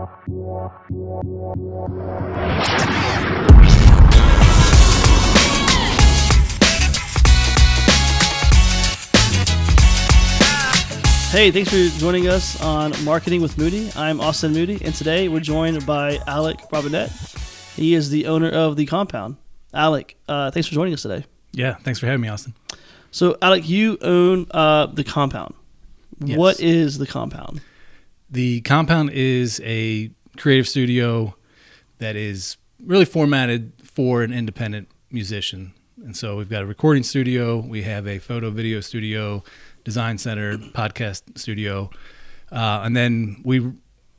Hey, thanks for joining us on Marketing with Moody. I'm Austin Moody, and today we're joined by Alec Robinette. He is the owner of The Compound. Alec, thanks for joining us today. Yeah, thanks for having me, Austin. So, Alec, you own The Compound. Yes. What is The Compound? The Compound is a creative studio that is really formatted for an independent musician. And so we've got a recording studio, we have a photo video studio, design center, podcast studio, and then we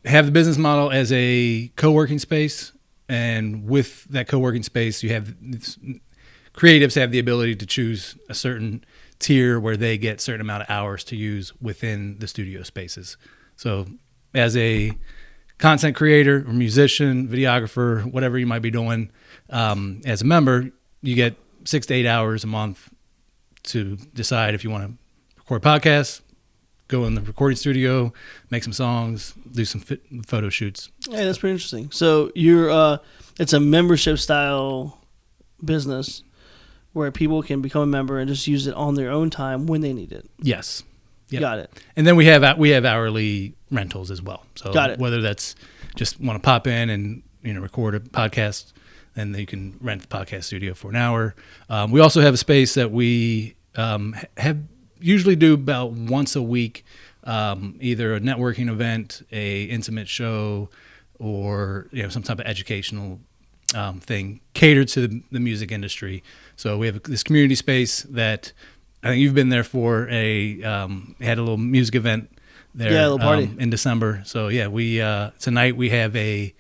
have the business model as a co-working space. And with that co-working space, you have creatives have the ability to choose a certain tier where they get a certain amount of hours to use within the studio spaces. So as a content creator or musician, videographer, whatever you might be doing, as a member, you get 6 to 8 hours a month to decide if you want to record podcasts, go in the recording studio, make some songs, do some photo shoots. Hey, that's pretty interesting. So you're it's a membership style business where people can become a member and just use it on their own time when they need it. Yes. Yep. Got it. And then we have hourly rentals as well. So Got it. Whether that's just want to pop in and record a podcast, then you can rent the podcast studio for an hour. We also have a space that we have usually do about once a week, either a networking event, a intimate show, or some type of educational thing catered to the music industry. So we have this community space that I think you've been there for. Had a little music event there, a little party in December. So yeah, we tonight we have a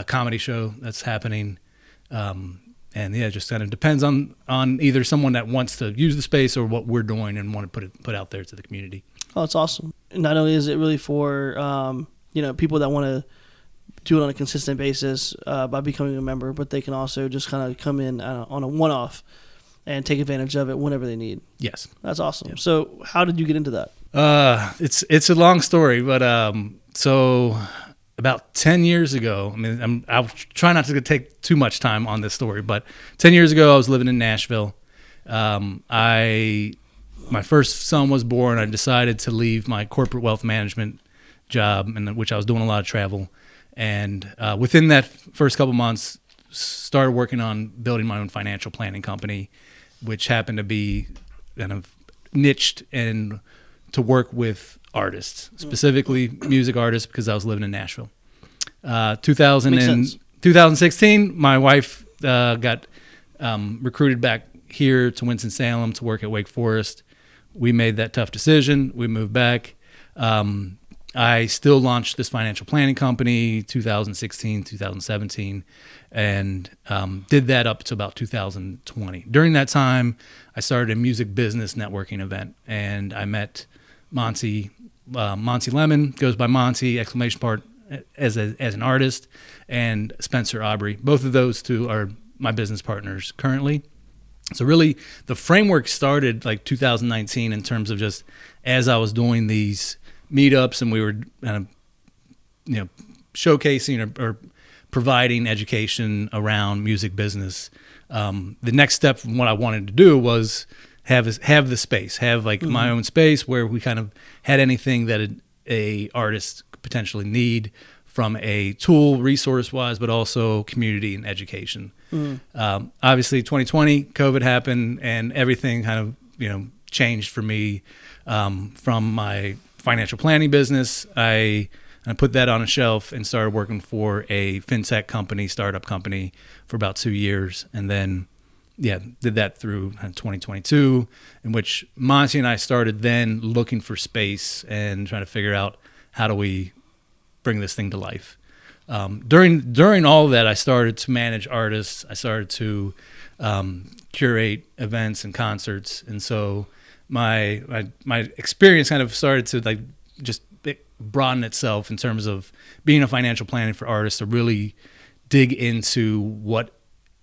comedy show that's happening. And yeah, it just kind of depends on either someone that wants to use the space or what we're doing and want to put out there to the community. Oh, that's awesome. And not only is it really for people that want to do it on a consistent basis by becoming a member, but they can also just kind of come in on a one-off and take advantage of it whenever they need. Yes, that's awesome. Yep. So, how did you get into that? It's a long story, but so about 10 years ago, I'll try not to take too much time on this story, but 10 years ago, I was living in Nashville. My first son was born. I decided to leave my corporate wealth management job, in which I was doing a lot of travel. And within that first couple months, started working on building my own financial planning company, which happened to be kind of niched and to work with artists, specifically music artists, because I was living in Nashville. 2016, my wife got recruited back here to Winston-Salem to work at Wake Forest. We made that tough decision. We moved back. I still launched this financial planning company 2016, 2017, and did that up to about 2020. During that time, I started a music business networking event, and I met Monty Lemon, goes by Monty, exclamation part, as an artist, and Spencer Aubrey. Both of those two are my business partners currently. So really, the framework started like 2019 in terms of just as I was doing these meetups and we were kind of, showcasing or providing education around music business. The next step from what I wanted to do was have the space, have like my own space where we kind of had anything that a artist could potentially need from a tool, resource-wise, but also community and education. Obviously, 2020, COVID happened, and everything kind of changed for me. From my financial planning business, I put that on a shelf and started working for a fintech company, startup company, for about 2 years, and then did that through 2022, in which Monty and I started then looking for space and trying to figure out how do we bring this thing to life. During all of that, I started to manage artists. I started to curate events and concerts, and so my experience kind of started to just broaden itself in terms of being a financial planner for artists to really dig into what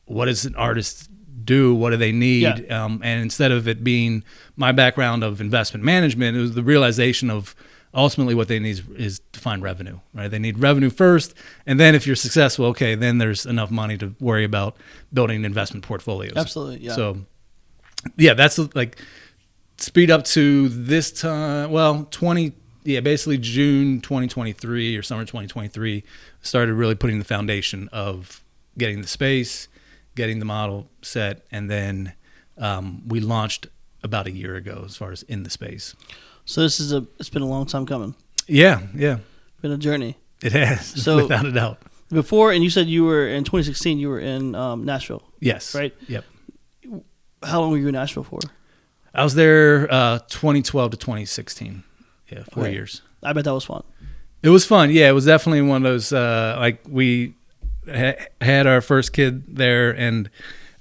does an artist do, what do they need, and instead of it being my background of investment management, it was the realization of ultimately what they need is to find revenue, right? They need revenue first, and then if you're successful, okay, then there's enough money to worry about building investment portfolios. Absolutely, yeah. So, yeah, that's like speed up to this time. Well, basically June 2023 or summer 2023, started really putting the foundation of getting the space, getting the model set, and then we launched about a year ago as far as in the space. So it's been a long time coming. Yeah. Been a journey. It has, so without a doubt. Before, and you said you were in 2016. You were in Nashville. Yes. Right. Yep. How long were you in Nashville for? I was there 2012 to 2016. Yeah, 4 years. I bet that was fun. It was fun. Yeah, it was definitely one of those. Like we had our first kid there, and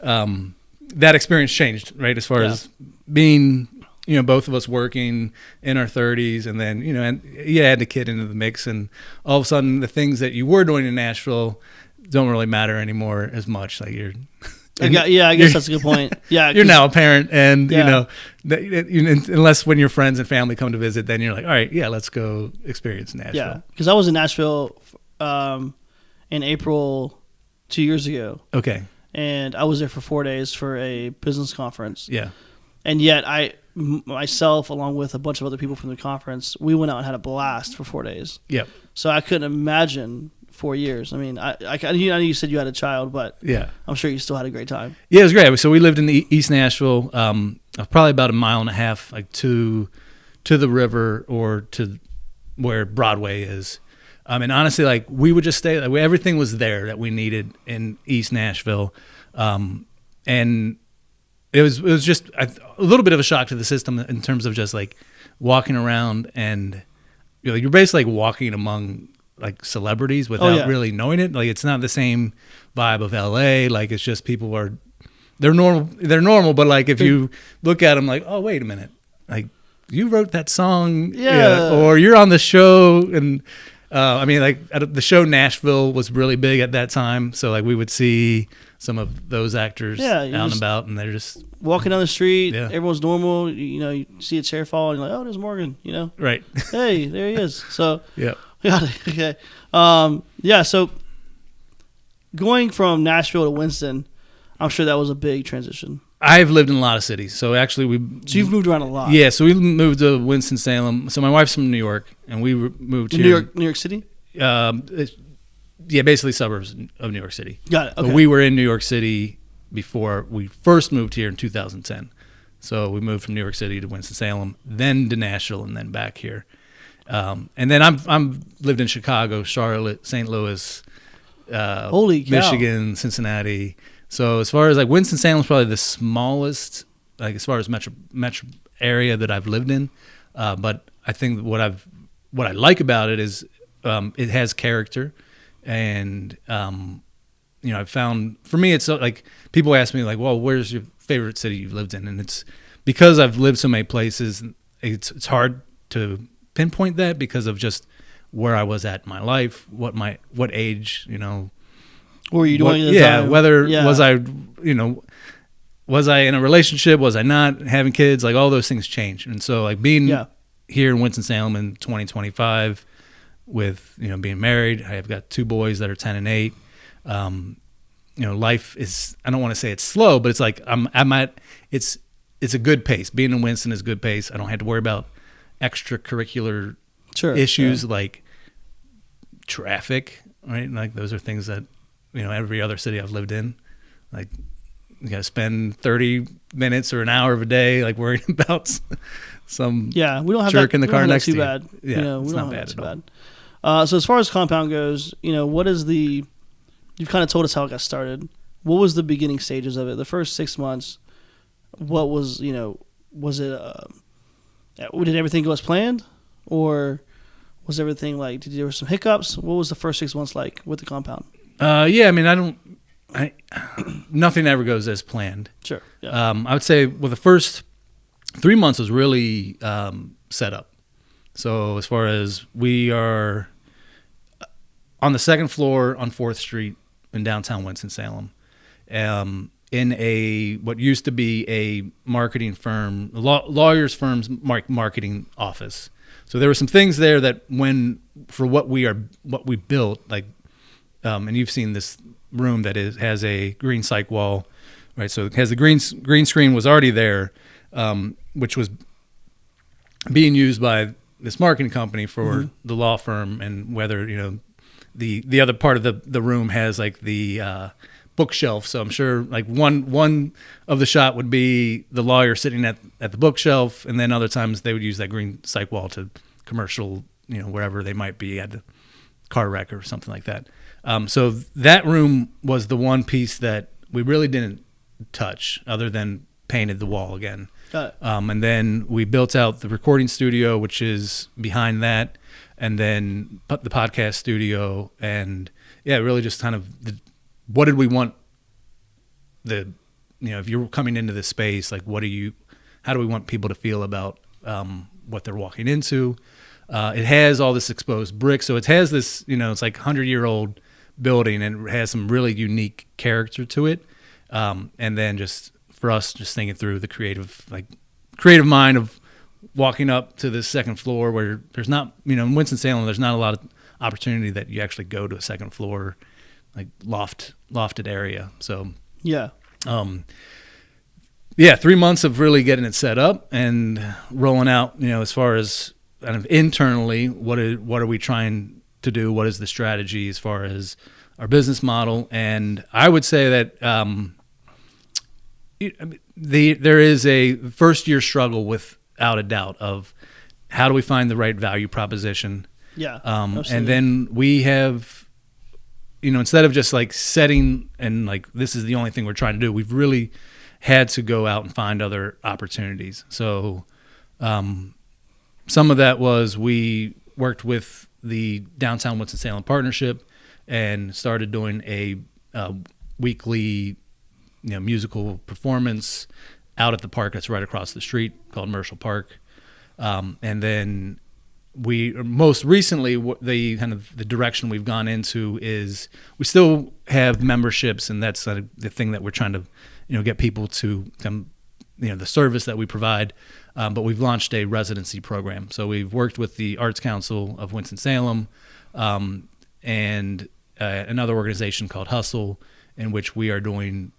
that experience changed, right? As far as being, both of us working in our 30s, and then, and you add the kid into the mix, and all of a sudden the things that you were doing in Nashville don't really matter anymore as much. Like I guess that's a good point. Yeah, you're now a parent, and unless when your friends and family come to visit, then you're like, all right, yeah, let's go experience Nashville. Yeah, because I was in Nashville in April 2 years ago. Okay. And I was there for 4 days for a business conference. Yeah. And yet myself, along with a bunch of other people from the conference, we went out and had a blast for 4 days. Yep. So I couldn't imagine 4 years. I mean, I know you said you had a child, but yeah, I'm sure you still had a great time. Yeah, it was great. So we lived in East Nashville, probably about a mile and a half, like to the river or to where Broadway is. And honestly, like we would just stay. Everything was there that we needed in East Nashville, and it was just a little bit of a shock to the system in terms of just like walking around, and you're basically like walking among like celebrities without really knowing it. Like it's not the same vibe of LA. Like it's just people they're normal, but like if you look at them, like, oh wait a minute, like you wrote that song, or you're on the show, and. I mean, like the show Nashville was really big at that time, so like we would see some of those actors out and about, and they're just walking down the street. Yeah. Everyone's normal. You see a chair fall, and you're like, "Oh, there's Morgan." Right? Hey, there he is. So yeah, okay, So going from Nashville to Winston, I'm sure that was a big transition. I've lived in a lot of cities. So actually So you've moved around a lot. Yeah, so we moved to Winston-Salem. So my wife's from New York, and we moved here. New York City? Basically suburbs of New York City. Got it, okay. But we were in New York City before we first moved here in 2010. So we moved from New York City to Winston-Salem, then to Nashville, and then back here. And then I'm lived in Chicago, Charlotte, St. Louis, Holy cow. Michigan, Cincinnati. So as far as like Winston-Salem's probably the smallest, like as far as metro area that I've lived in. But I think what I like about it is it has character, and I've found for me it's like people ask me like, well, where's your favorite city you've lived in? And it's because I've lived so many places. It's hard to pinpoint that because of just where I was at in my life, what age, What were you doing at the time? Was I in a relationship? Was I not having kids? Like all those things change. And so like being here in Winston-Salem in 2025 with, being married, I've got 2 boys that are 10 and 8. Life is, I don't want to say it's slow, but it's like it's a good pace. Being in Winston is a good pace. I don't have to worry about extracurricular issues like traffic, right? Like those are things that, every other city I've lived in, like you got to spend 30 minutes or an hour of a day, like worrying about some we don't have jerk that, in the car next to you. Bad. Yeah, we it's don't not have bad that at too all. bad. So as far as Compound goes, what is you've kind of told us how it got started. What was the beginning stages of it? The first 6 months, what was, was it, did everything go as planned? Or was everything like, there were some hiccups? What was the first 6 months like with the Compound? I mean, nothing ever goes as planned. Sure. Yeah. I would say, the first 3 months was really set up. So as far as we are on the second floor on 4th Street in downtown Winston-Salem, in what used to be a marketing firm, lawyer's firm's marketing office. So there were some things there that for what we built, like, and you've seen this room that has a green cyc wall, right? So it has the green screen was already there, which was being used by this marketing company for the law firm, and whether, the other part of the room has like the bookshelf. So I'm sure like one of the shot would be the lawyer sitting at the bookshelf, and then other times they would use that green cyc wall to commercial, wherever they might be at the car wreck or something like that. So that room was the one piece that we really didn't touch, other than painted the wall again. Got it. And then we built out the recording studio, which is behind that, and then the podcast studio, and really just kind of what did we want if you're coming into this space, like how do we want people to feel about what they're walking into? It has all this exposed brick, so it has this, it's like 100-year-old building, and it has some really unique character to it. And then just for us, just thinking through the creative mind of walking up to the second floor, where there's not, in Winston-Salem, there's not a lot of opportunity that you actually go to a second floor, like lofted area. So 3 months of really getting it set up and rolling out, as far as kind of internally, what are we trying to do? What is the strategy as far as our business model? And I would say that there is a first year struggle, without a doubt, of how do we find the right value proposition. And then we have, instead of just like setting and like this is the only thing we're trying to do, we've really had to go out and find other opportunities. So some of that was we worked with the Downtown Winston-Salem Partnership and started doing a weekly musical performance out at the park that's right across the street called Mercial Park. And then we most recently, the direction we've gone into is we still have memberships, and that's the thing that we're trying to get people to come, the service that we provide. But we've launched a residency program. So we've worked with the Arts Council of Winston-Salem and another organization called Hustle, in which we are doing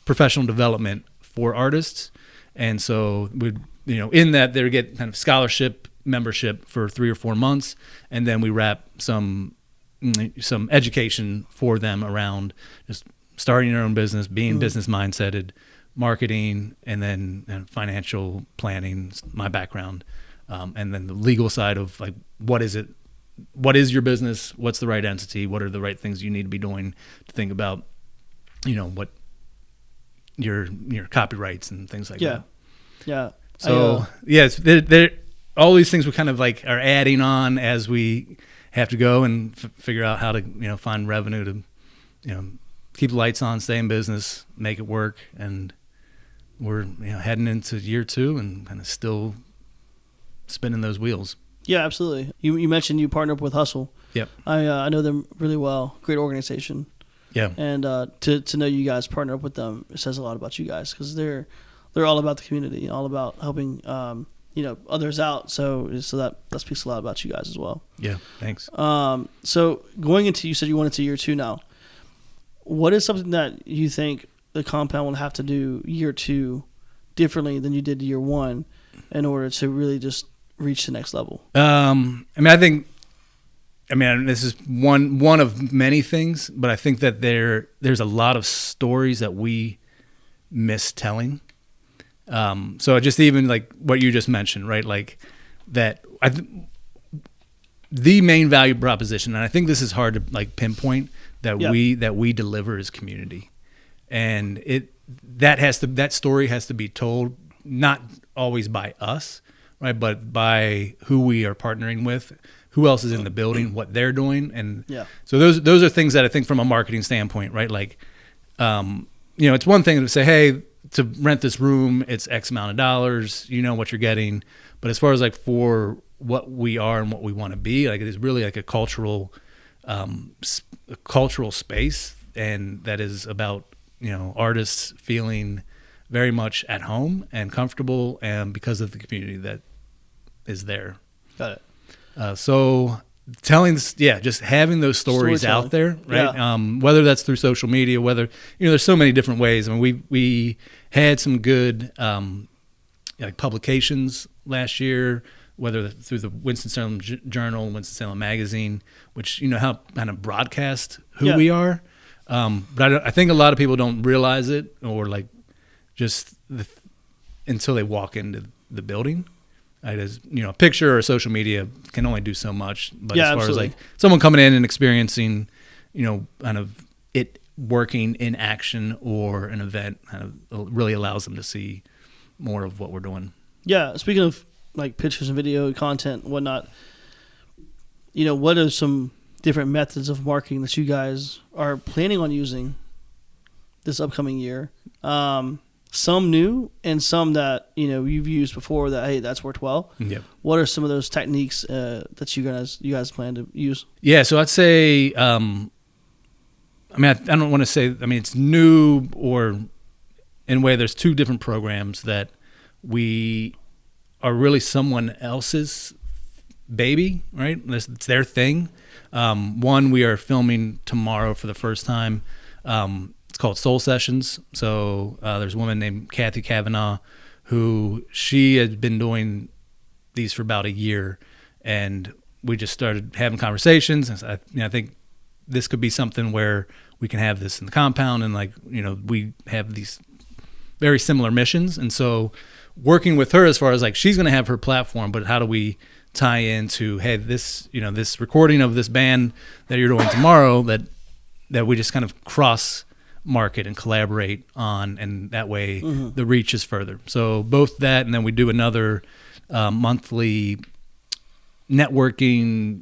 professional development for artists. And so in that they get kind of scholarship membership for 3 or 4 months, and then we wrap some education for them around just starting your own business, being business mindseted, marketing, and then financial planning, my background, and then the legal side of like what is your business, what's the right entity, what are the right things you need to be doing to think about what your copyrights and things like that. So yes, they're all these things we kind of like are adding on as we have to go and figure out how to find revenue to keep the lights on, stay in business, make it work. And we're heading into year 2 and kind of still spinning those wheels. Yeah, absolutely. You mentioned you partner up with Hustle. Yep. I know them really well. Great organization. Yeah. And to know you guys partner up with them, it says a lot about you guys, because they're all about the community, all about helping others out. So that speaks a lot about you guys as well. Yeah. Thanks. So going into, you said you went into year 2 now. What is something that you think the compound will have to do year 2 differently than you did year 1 in order to really just reach the next level? This is one of many things, but I think that there's a lot of stories that we miss telling. So just even like what you just mentioned, right? Like that, the main value proposition, and I think this is hard to like pinpoint, that we deliver is community, and that story has to be told not always by us, right, but by who we are partnering with, who else is in the building, what they're doing, and so those are things that I think from a marketing standpoint, right, like it's one thing to say, hey, to rent this room, it's X amount of dollars, what you're getting, but as far as like for what we are and what we want to be, like it is really like a cultural space, and that is about artists feeling very much at home and comfortable, and because of the community that is there. Got it. So telling, just having those stories out there, right? Yeah. Whether that's through social media, whether, there's so many different ways. I mean, we had some good like publications last year, whether through the Winston-Salem Journal, Winston-Salem Magazine, which, help kind of broadcast who we are. But I think a lot of people don't realize it, or like just until they walk into the building. Right, as a picture or social media can only do so much. But as far absolutely. as like someone coming in and experiencing, kind of it working in action or an event, kind of really allows them to see more of what we're doing. Yeah. Speaking of like pictures and video content and whatnot, what are some different methods of marketing that you guys are planning on using this upcoming year? Some new and some that you've used before that, hey, that's worked well. Yep. What are some of those techniques that you guys plan to use? Yeah, so I'd say, I don't want to say, it's new, or in a way there's two different programs that we are really someone else's baby, right? It's their thing. One, we are filming tomorrow for the first time. It's called Soul Sessions. So there's a woman named Kathy Kavanaugh who she had been doing these for about a year, and we just started having conversations. And I think this could be something where we can have this in the compound, and we have these very similar missions. And so working with her as far as like she's going to have her platform, but how do we tie into, hey, this this recording of this band that you're doing tomorrow that we just kind of cross market and collaborate on, and that way the reach is further. So both that, and then we do another monthly networking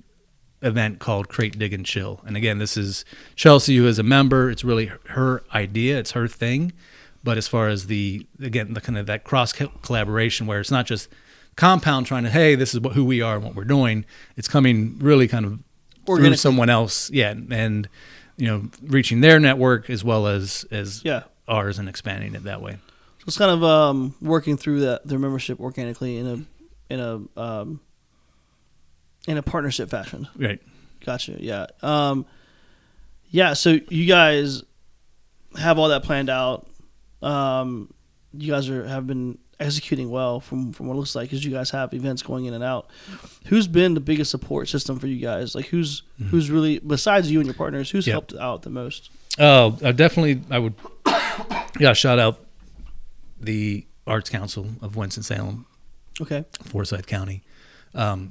event called Crate Dig and Chill. And again, this is Chelsea, who is a member. It's really her idea, it's her thing. But as far as the kind of that cross collaboration, where it's not just compound trying to, hey, this is who we are and what we're doing, it's coming really kind of through someone else, and reaching their network as well as ours, and expanding it that way. So it's kind of working through their membership organically in a partnership fashion. Right. Gotcha. Yeah. So you guys have all that planned out. You guys have been executing well from what it looks like, because you guys have events going in and out. Who's been the biggest support system for you guys? Like who's really, besides you and your partners, who's helped out the most? Oh, I would shout out the Arts Council of Winston-Salem. Okay. Forsyth County.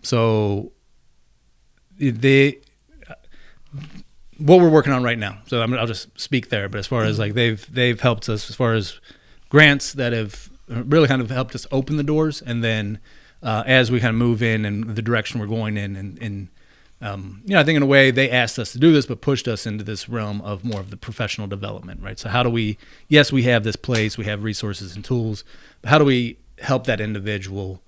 So what we're working on right now. So I'll just speak there. But as far as like they've helped us as far as grants that have really kind of helped us open the doors, and then as we kind of move in and the direction we're going in, and I think in a way they asked us to do this, but pushed us into this realm of more of the professional development, right? So how do we? Yes, we have this place, we have resources and tools, but how do we help that individual,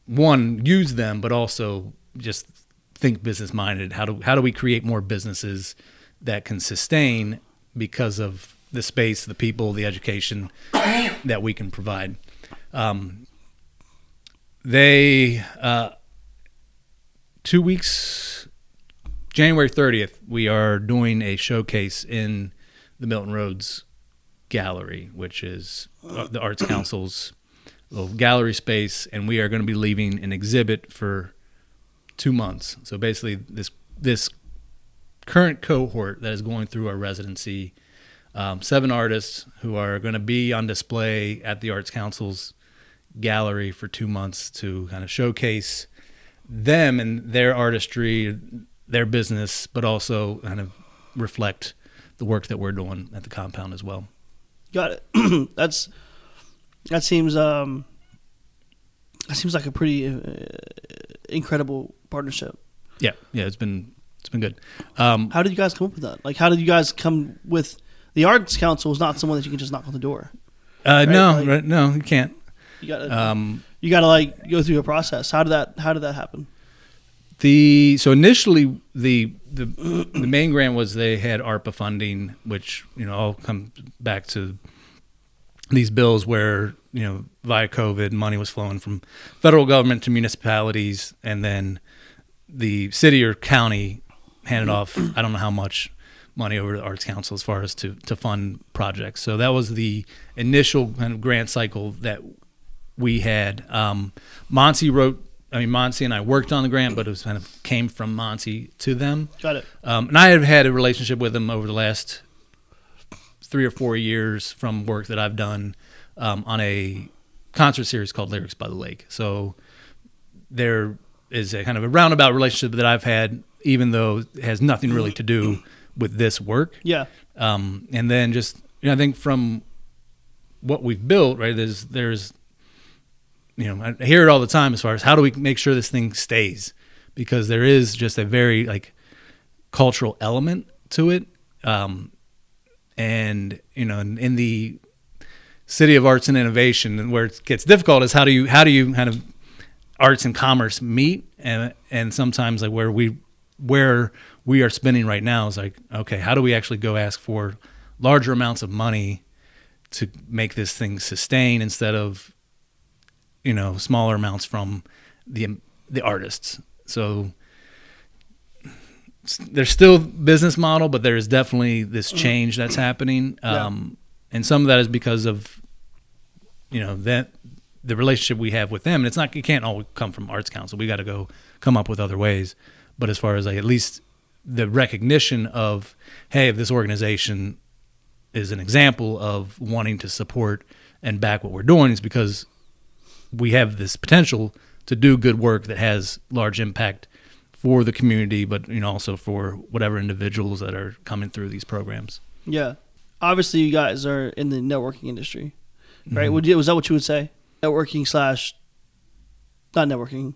one, use them, but also just think business minded? How do we create more businesses that can sustain because of the space, the people, the education that we can provide? They 2 weeks, January 30th, we are doing a showcase in the Milton Rhodes Gallery, which is the Arts Council's little gallery space, and we are going to be leaving an exhibit for 2 months. So basically, this current cohort that is going through our residency, 7 artists who are going to be on display at the Arts Council's gallery for 2 months to kind of showcase them and their artistry, their business, but also kind of reflect the work that we're doing at the compound as well. Got it. That seems like a pretty incredible partnership. Yeah, it's been good. How did you guys come up with that? Like, how did you guys come with the Arts Council? Is not someone that you can just knock on the door. Right? No, you can't. You gotta like go through a process. How did that happen? So initially the main grant was they had ARPA funding, which all comes back to these bills where via COVID, money was flowing from federal government to municipalities, and then the city or county handed off, I don't know how much money over to the Arts Council as far as to fund projects. So that was the initial kind of grant cycle that we had. Monty and I worked on the grant, but it was kind of came from Monty to them. Got it. And I have had a relationship with them over the last 3 or 4 years from work that I've done on a concert series called Lyrics by the Lake. So there is a kind of a roundabout relationship that I've had, even though it has nothing really to do with this work. Yeah. And then just, I think from what we've built, right, there's I hear it all the time as far as how do we make sure this thing stays, because there is just a very like cultural element to it. And in the city of arts and innovation, and where it gets difficult is how do you kind of arts and commerce meet, and sometimes like where we are spending right now is like, okay, how do we actually go ask for larger amounts of money to make this thing sustain instead of smaller amounts from the artists. So there's still business model, but there is definitely this change that's happening. And some of that is because of, that the relationship we have with them. And it can't all come from Arts Council. We got to come up with other ways. But as far as like at least the recognition of, hey, if this organization is an example of wanting to support and back what we're doing, is because we have this potential to do good work that has large impact for the community, but also for whatever individuals that are coming through these programs. Yeah, obviously you guys are in the networking industry, right? Mm-hmm. Was that what you would say? Networking / not networking,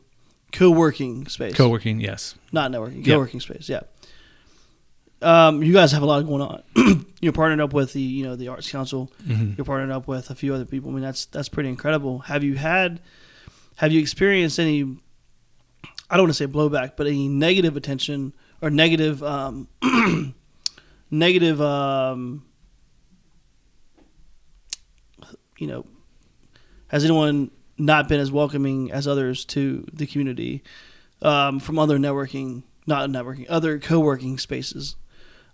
co-working space. Co-working, yes. Not networking, co-working space. Yeah. You guys have a lot going on. You're partnered up with the Arts Council. Mm-hmm. You're partnered up with a few other people. I mean, that's pretty incredible. Have you experienced any, I don't want to say blowback, but any negative attention or negative, has anyone not been as welcoming as others to the community from other other co-working spaces?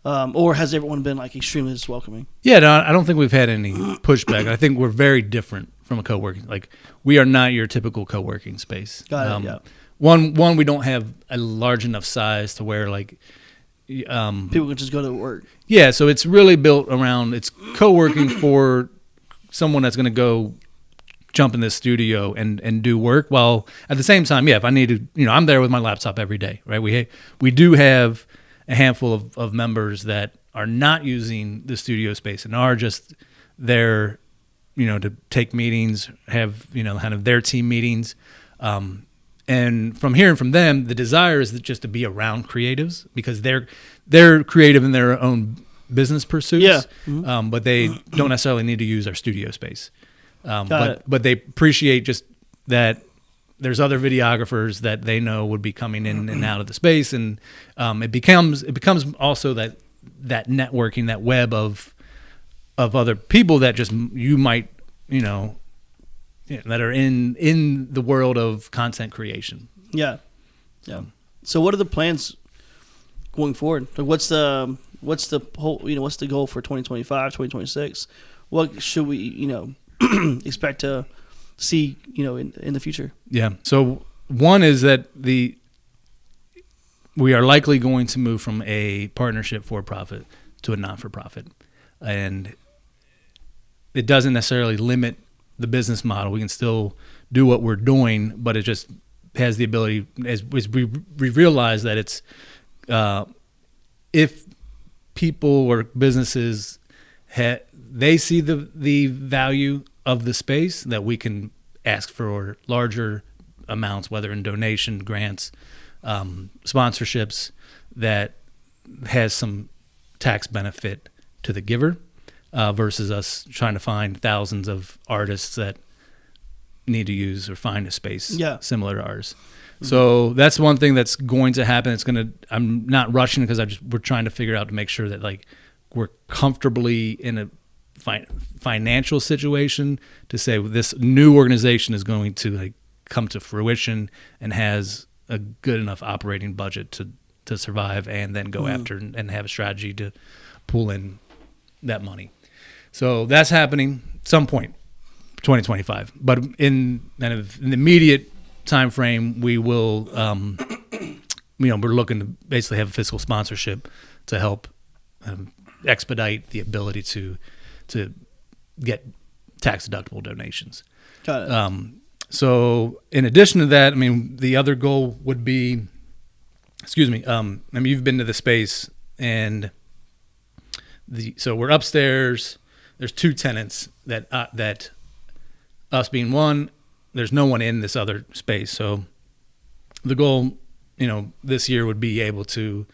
Or has everyone been like extremely welcoming? Yeah, no, I don't think we've had any pushback. I think we're very different from a co-working. Like, we are not your typical co-working space. Got it. Yeah. One, we don't have a large enough size to where like people can just go to work. Yeah, so it's really built around it's co-working for someone that's going to go jump in this studio and do work, while at the same time, if I need to, I'm there with my laptop every day, right? We do have a handful of members that are not using the studio space and are just there, to take meetings, have, kind of their team meetings. And from hearing from them, the desire is just to be around creatives, because they're creative in their own business pursuits. Yeah. Mm-hmm. But they don't necessarily need to use our studio space. But they appreciate just that there's other videographers that they know would be coming in and out of the space, and it becomes also that networking, that web of other people that just you might that are in the world of content creation. Yeah. So what are the plans going forward? Like, what's the whole what's the goal for 2025, 2026? What should we expect to see in the future? Yeah. So one is that we are likely going to move from a partnership for profit to a not-for-profit, and it doesn't necessarily limit the business model. We can still do what we're doing, but it just has the ability, as we realize that it's if people or businesses they see the value of the space, that we can ask for larger amounts, whether in donation, grants, sponsorships, that has some tax benefit to the giver, versus us trying to find thousands of artists that need to use or find a space similar to ours. Mm-hmm. So that's one thing that's going to happen. I'm not rushing because we're trying to figure out to make sure that like we're comfortably in financial situation to say this new organization is going to like come to fruition and has a good enough operating budget to survive, and then go after and have a strategy to pull in that money. So that's happening some point, 2025. But in kind of in the immediate time frame, we will, we're looking to basically have a fiscal sponsorship to help expedite the ability to get tax deductible donations. Got it. So in addition to that, I mean, the other goal would be, you've been to the space, and so we're upstairs. There's two tenants that us being one, there's no one in this other space. So the goal, this year would be able to,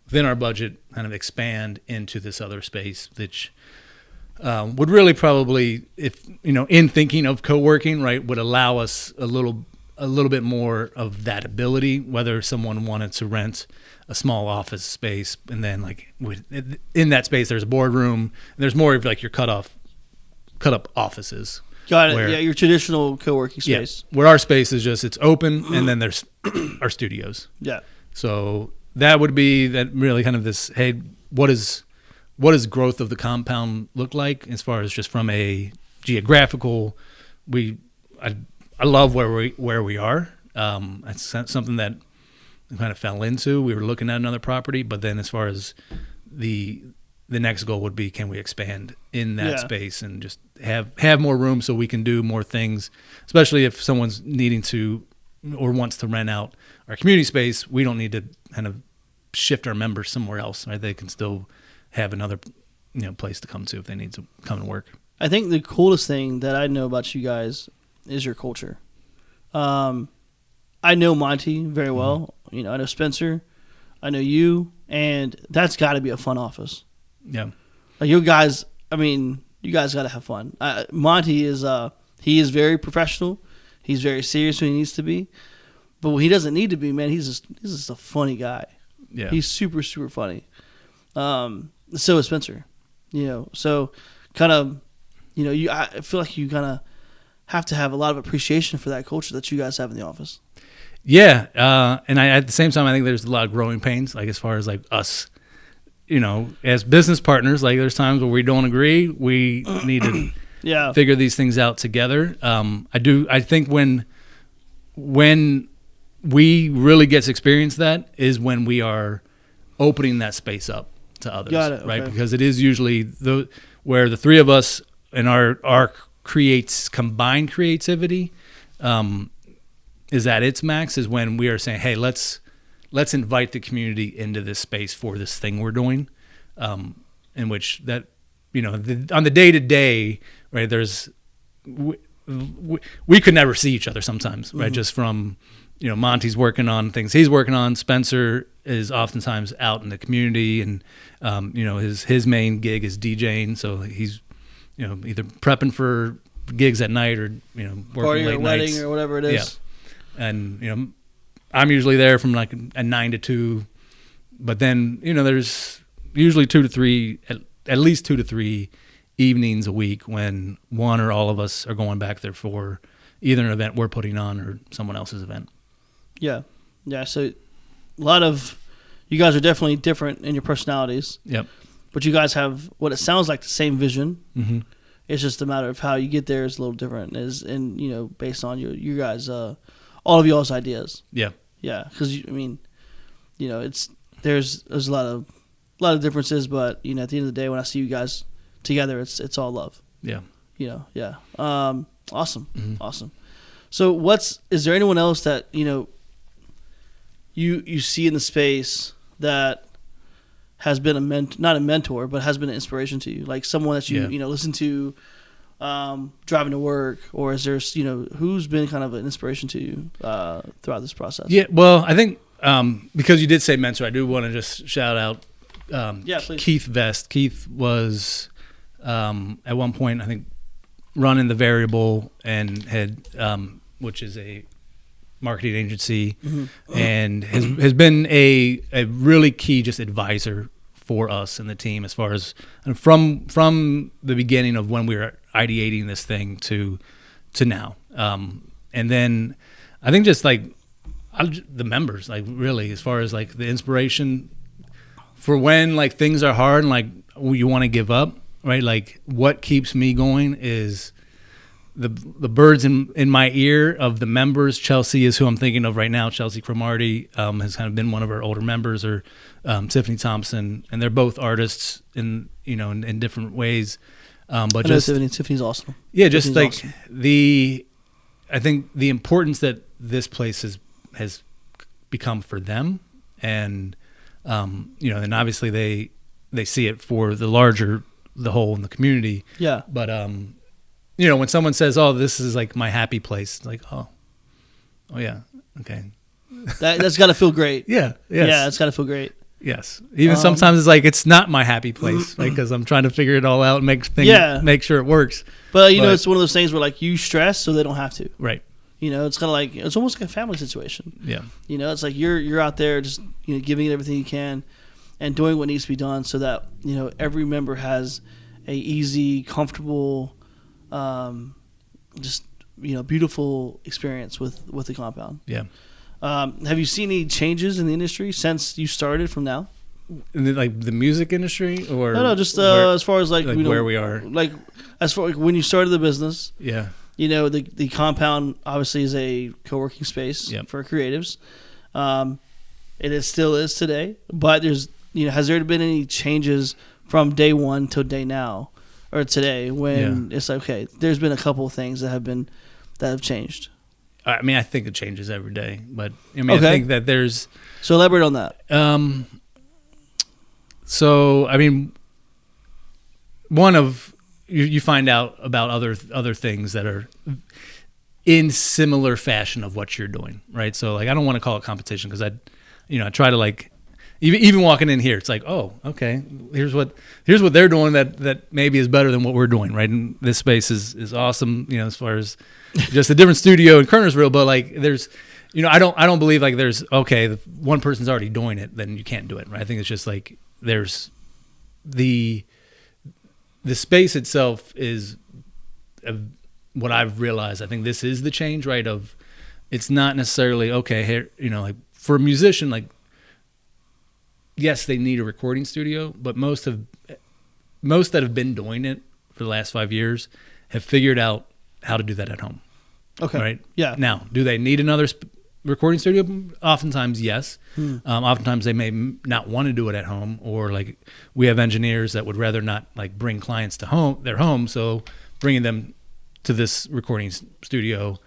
within our budget, kind of expand into this other space, which would really probably, if in thinking of co-working, right, would allow us a little bit more of that ability. Whether someone wanted to rent a small office space, and then like in that space there's a boardroom, and there's more of like your cut up offices. Got it. Your traditional co-working space. Yeah, where our space is just, it's open, and then there's our studios. Yeah. So that would be that really kind of this, hey, what does growth of the compound look like as far as just from a geographical? I love where we are. It's something that I kind of fell into. We were looking at another property, but then as far as the next goal would be, can we expand in that space and just have more room so we can do more things, especially if someone's needing to or wants to rent out our community space. We don't need to kind of shift our members somewhere else, right? They can still have another place to come to if they need to come and work. I think the coolest thing that I know about you guys is your culture. I know Monty very well. I know Spencer. I know you, and that's got to be a fun office. Yeah. Like you guys, you guys got to have fun. Monty is he is very professional. He's very serious when he needs to be, but when he doesn't need to be, man, he's just a funny guy. Yeah. He's super, super funny. So is Spencer. So kind of, I feel like you kind of have to have a lot of appreciation for that culture that you guys have in the office. Yeah, and at the same time, I think there's a lot of growing pains, like as far as like us, as business partners. Like there's times where we don't agree. We need to figure these things out together. I think when we really get to experience that is when we are opening that space up to others. Got it, right? Okay. Because it is usually where the three of us and our creates combined creativity is at its max, is when we are saying, hey, let's invite the community into this space for this thing we're doing, in which that on the day-to-day, right, there's we could never see each other sometimes, right? Just from Monty's working on things he's working on. Spencer is oftentimes out in the community, and his main gig is DJing, so he's either prepping for gigs at night or working party late or nights. wedding or whatever it is. Yeah. And I'm usually there from like a 9 to 2, but then there's usually 2 to 3, at least 2 to 3 evenings a week when one or all of us are going back there for either an event we're putting on or someone else's event. Yeah. So a lot of you guys are definitely different in your personalities. Yep. But you guys have what it sounds like the same vision. Mm-hmm. It's just a matter of how you get there is a little different, based on you guys, all of y'all's ideas. Yeah. Yeah, because there's a lot of differences, but at the end of the day, when I see you guys together, it's all love. Yeah. Yeah. Awesome. Mm-hmm. Awesome. So is there anyone else that you see in the space that has been not a mentor, but has been an inspiration to you, like someone that you listen to driving to work, or is there who's been kind of an inspiration to you throughout this process? Yeah, well, I think because you did say mentor, I do want to just shout out Keith Vest. Keith was at one point, I think, running the Variable and had which is a marketing agency, and has been a really key just advisor for us and the team, as far as from the beginning of when we were ideating this thing to now. And then I think just like the members, like really, as far as like the inspiration for when like things are hard and like you want to give up, right? Like what keeps me going is the birds in my ear of the members. Chelsea is who I'm thinking of right now. Chelsea Cromartie has kind of been one of our older members, or Tiffany Thompson, and they're both artists in different ways. But I know Tiffany's awesome. Yeah, just Tiffany's like awesome. I think the importance that this place has become for them, and and obviously they see it for the whole in the community. Yeah. But when someone says, "Oh, this is like my happy place," like, oh yeah, okay. That's got to feel great. Yeah. Yes. Yeah, it's got to feel great. Yes. Even sometimes it's like it's not my happy place, like because I'm trying to figure it all out and make sure it works. But it's one of those things where like you stress so they don't have to. Right. It's kind of like it's almost like a family situation. Yeah. It's like you're out there just giving it everything you can, and doing what needs to be done so that every member has a easy, comfortable, just beautiful experience with the compound. Yeah. Have you seen any changes in the industry since you started from now? In the music industry, or no, just as far as like where we are, like as far like when you started the business. Yeah. The compound obviously is a co-working space for creatives. It still is today, but there's has there been any changes from day one till day now or today when it's like, okay, there's been a couple of things that have changed. I mean, I think it changes every day, but I think that there's. So elaborate on that. So I mean, one of you find out about other things that are in similar fashion of what you're doing, right? So like, I don't want to call it competition because I try to like. Even walking in here, it's like, oh, okay, here's what they're doing that maybe is better than what we're doing, right? And this space is awesome, as far as just a different studio in Kernersville. But like, there's, I don't believe like there's if one person's already doing it, then you can't do it, right? I think it's just like there's the space itself is what I've realized. I think this is the change, right? Of it's not necessarily here, like for a musician, like. Yes, they need a recording studio, but most that have been doing it for the last 5 years have figured out how to do that at home. Okay. Right? Yeah. Now, do they need another recording studio? Oftentimes, yes. Oftentimes, they may not want to do it at home, or like we have engineers that would rather not like bring clients to their home, so bringing them to this recording studio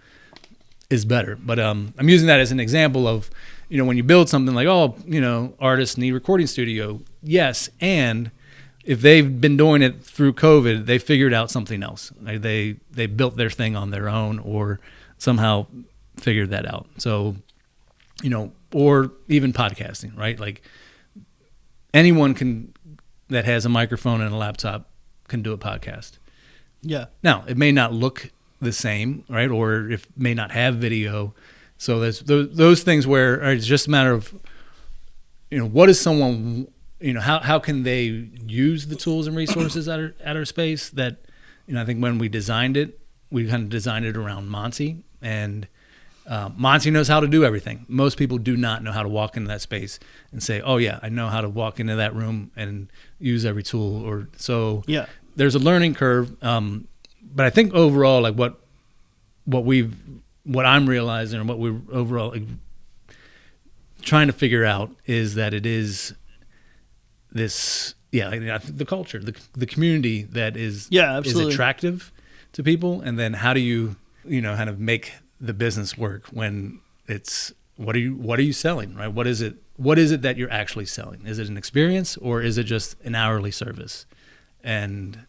is better. But I'm using that as an example of. When you build something like, artists need recording studio, yes, and if they've been doing it through COVID, they figured out something else. Like they built their thing on their own or somehow figured that out. So, or even podcasting, right? Like anyone that has a microphone and a laptop can do a podcast. Yeah. Now, it may not look the same, right? Or it may not have video. So there's those things where it's just a matter of, what is someone, how can they use the tools and resources at our space that, I think when we designed it, we kind of designed it around Monty, and Monty knows how to do everything. Most people do not know how to walk into that space and say, oh yeah, I know how to walk into that room and use every tool there's a learning curve. But I think overall, like what I'm realizing and what we're overall trying to figure out is that it is this, the culture, the community that is attractive to people. And then how do you, kind of make the business work when it's, what are you selling, right? What is it that you're actually selling? Is it an experience or is it just an hourly service? And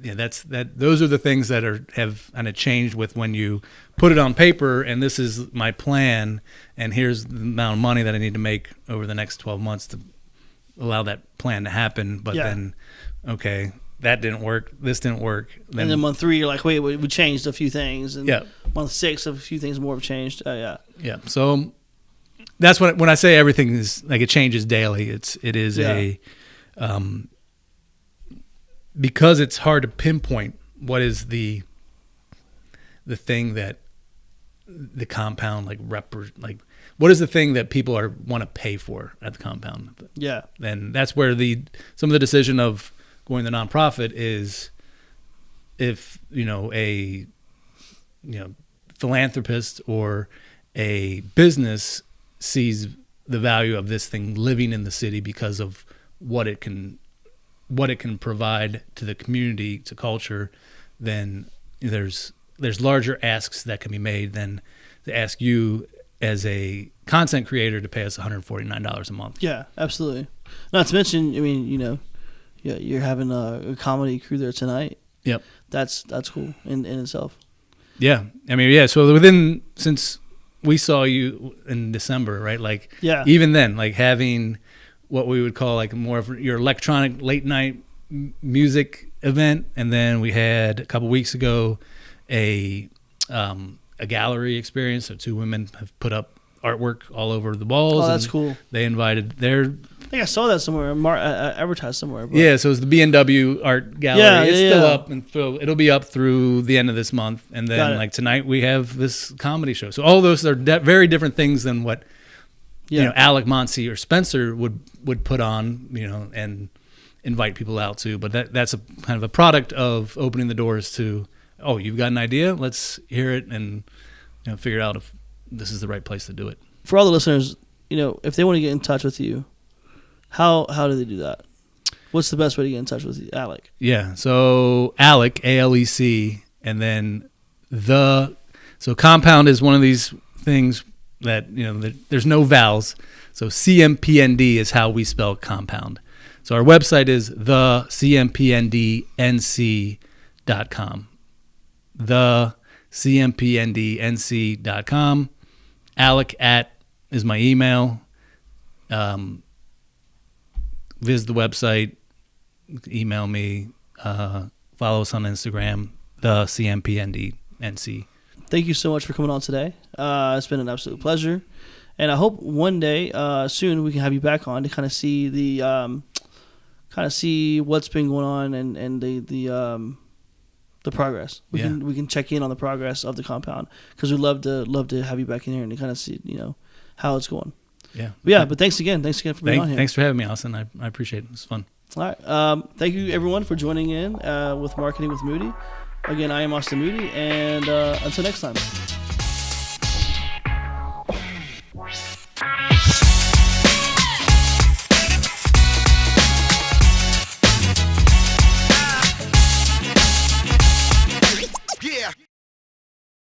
those are the things that have kind of changed with when you put it on paper and this is my plan and here's the amount of money that I need to make over the next 12 months to allow that plan to happen. But then, that didn't work. This didn't work. And then month 3, you're like, wait, we changed a few things. And month 6, a few things more have changed. Yeah. So that's when I say everything is like it changes daily. It is because it's hard to pinpoint what is the thing that the compound like what is the thing that people want to pay for at the compound. Yeah. And that's where some of the decision of going the nonprofit is, if a philanthropist or a business sees the value of this thing living in the city because of what it can provide to the community, to culture, then there's larger asks that can be made than to ask you as a content creator to pay us $149 a month. Yeah, absolutely. Not to mention, I mean, you're having a comedy crew there tonight. Yep. That's cool in itself. Yeah. I mean, yeah. So since we saw you in December, right? Like, yeah. Even then, like having what we would call like more of your electronic late night music event. And then we had a couple weeks ago a gallery experience. So 2 women have put up artwork all over the walls. Oh, that's cool. They invited I think I saw that somewhere, advertised somewhere. But. Yeah, so it's the B&W Art Gallery. Yeah, it's still up, and it'll be up through the end of this month. And then, like tonight, we have this comedy show. So all those are very different things than what Alec, Monty, or Spencer would put on, and invite people out to. But that's a kind of a product of opening the doors to, oh, you've got an idea? Let's hear it and figure out if this is the right place to do it. For all the listeners, if they want to get in touch with you, how do they do that? What's the best way to get in touch with you, Alec? Yeah, so Alec, ALEC, and then so compound is one of these things that, there's no vowels. So CMPND is how we spell compound. So our website is thecmpndnc.com. thecmpndnc.com. Alec is my email. Visit the website, email me, follow us on Instagram, thecmpndnc. Thank you so much for coming on today. It's been an absolute pleasure, and I hope one day soon we can have you back on to kind of see what's been going on and the progress. We can check in on the progress of the compound, because we'd love to have you back in here and to kind of see how it's going. Yeah. But thanks again for being on here. Thanks for having me, Austin. I appreciate it. It was fun. All right. Thank you everyone for joining in with Marketing with Moody. Again, I am Austin Moody, and until next time.